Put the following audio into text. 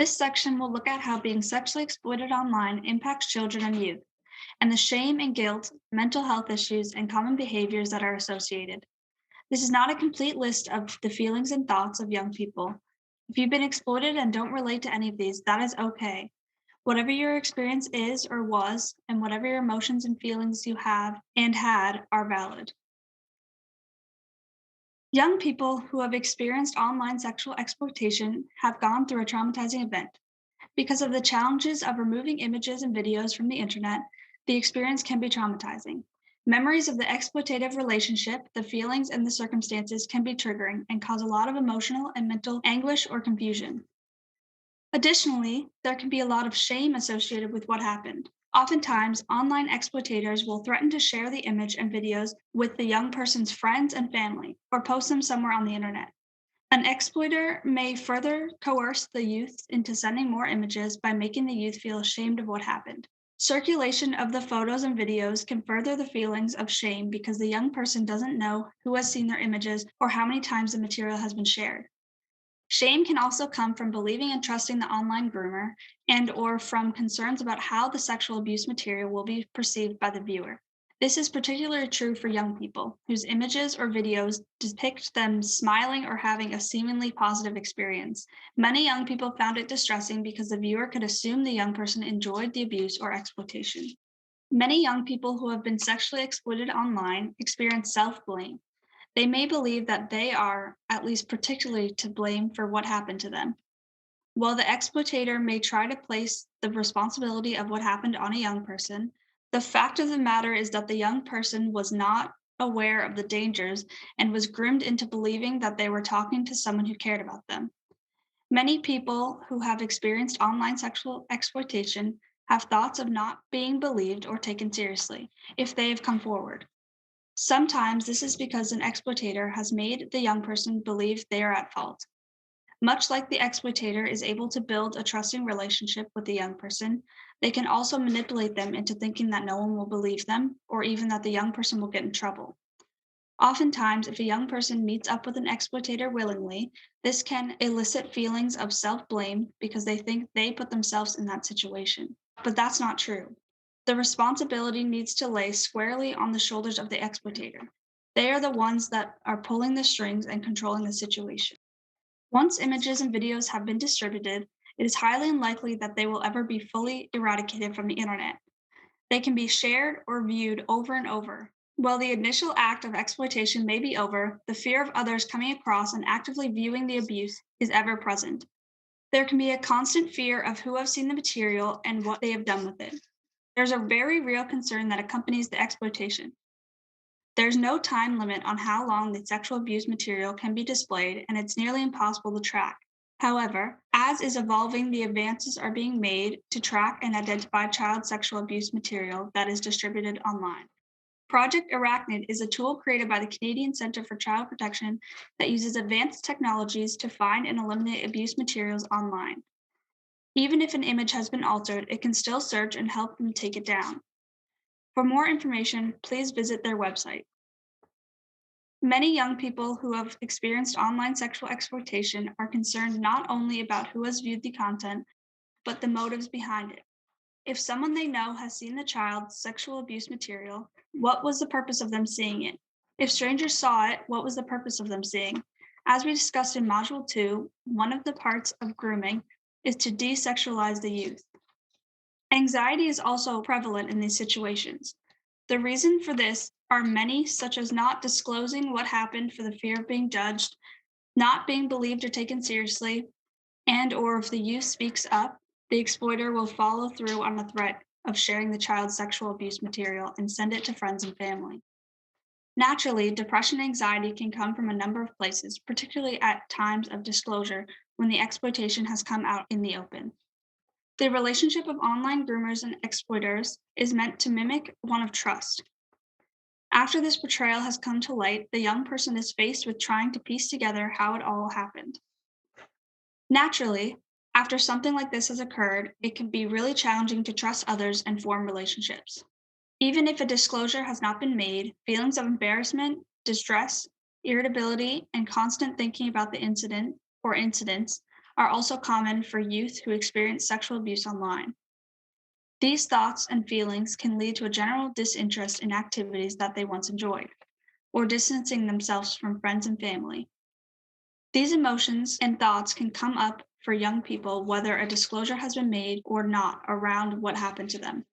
This section will look at how being sexually exploited online impacts children and youth, and the shame and guilt, mental health issues, and common behaviors that are associated. This is not a complete list of the feelings and thoughts of young people. If you've been exploited and don't relate to any of these, that is okay. Whatever your experience is or was, and whatever your emotions and feelings you have and had are valid. Young people who have experienced online sexual exploitation have gone through a traumatizing event. Because of the challenges of removing images and videos from the internet, the experience can be traumatizing. Memories of the exploitative relationship, the feelings, and the circumstances can be triggering and cause a lot of emotional and mental anguish or confusion. Additionally, there can be a lot of shame associated with what happened. Oftentimes, online exploitators will threaten to share the image and videos with the young person's friends and family or post them somewhere on the internet. An exploiter may further coerce the youth into sending more images by making the youth feel ashamed of what happened. Circulation of the photos and videos can further the feelings of shame because the young person doesn't know who has seen their images or how many times the material has been shared. Shame can also come from believing and trusting the online groomer and or from concerns about how the sexual abuse material will be perceived by the viewer. This is particularly true for young people whose images or videos depict them smiling or having a seemingly positive experience. Many young people found it distressing because the viewer could assume the young person enjoyed the abuse or exploitation. Many young people who have been sexually exploited online experience self-blame. They may believe that they are, at least particularly, to blame for what happened to them. While the exploitator may try to place the responsibility of what happened on a young person, the fact of the matter is that the young person was not aware of the dangers and was groomed into believing that they were talking to someone who cared about them. Many people who have experienced online sexual exploitation have thoughts of not being believed or taken seriously if they have come forward. Sometimes this is because an exploitator has made the young person believe they are at fault. Much like the exploitator is able to build a trusting relationship with the young person, they can also manipulate them into thinking that no one will believe them or even that the young person will get in trouble. Oftentimes, if a young person meets up with an exploitator willingly, this can elicit feelings of self blame because they think they put themselves in that situation. But that's not true. The responsibility needs to lay squarely on the shoulders of the exploitator. They are the ones that are pulling the strings and controlling the situation. Once images and videos have been distributed, it is highly unlikely that they will ever be fully eradicated from the internet. They can be shared or viewed over and over. While the initial act of exploitation may be over, the fear of others coming across and actively viewing the abuse is ever present. There can be a constant fear of who have seen the material and what they have done with it. There's a very real concern that accompanies the exploitation. There's no time limit on how long the sexual abuse material can be displayed, and it's nearly impossible to track. However, as is evolving, the advances are being made to track and identify child sexual abuse material that is distributed online. Project Arachnid is a tool created by the Canadian Centre for Child Protection that uses advanced technologies to find and eliminate abuse materials online. Even if an image has been altered, it can still search and help them take it down. For more information, please visit their website. Many young people who have experienced online sexual exploitation are concerned not only about who has viewed the content, but the motives behind it. If someone they know has seen the child's sexual abuse material, what was the purpose of them seeing it? If strangers saw it, what was the purpose of them seeing? As we discussed in Module 2, one of the parts of grooming is to desexualize the youth. Anxiety is also prevalent in these situations. The reason for this are many, such as not disclosing what happened for the fear of being judged, not being believed or taken seriously, and or if the youth speaks up, the exploiter will follow through on the threat of sharing the child's sexual abuse material and send it to friends and family. Naturally, depression and anxiety can come from a number of places, particularly at times of disclosure when the exploitation has come out in the open. The relationship of online groomers and exploiters is meant to mimic one of trust. After this betrayal has come to light, the young person is faced with trying to piece together how it all happened. Naturally, after something like this has occurred, it can be really challenging to trust others and form relationships. Even if a disclosure has not been made, feelings of embarrassment, distress, irritability, and constant thinking about the incident or incidents are also common for youth who experience sexual abuse online. These thoughts and feelings can lead to a general disinterest in activities that they once enjoyed, or distancing themselves from friends and family. These emotions and thoughts can come up for young people whether a disclosure has been made or not around what happened to them.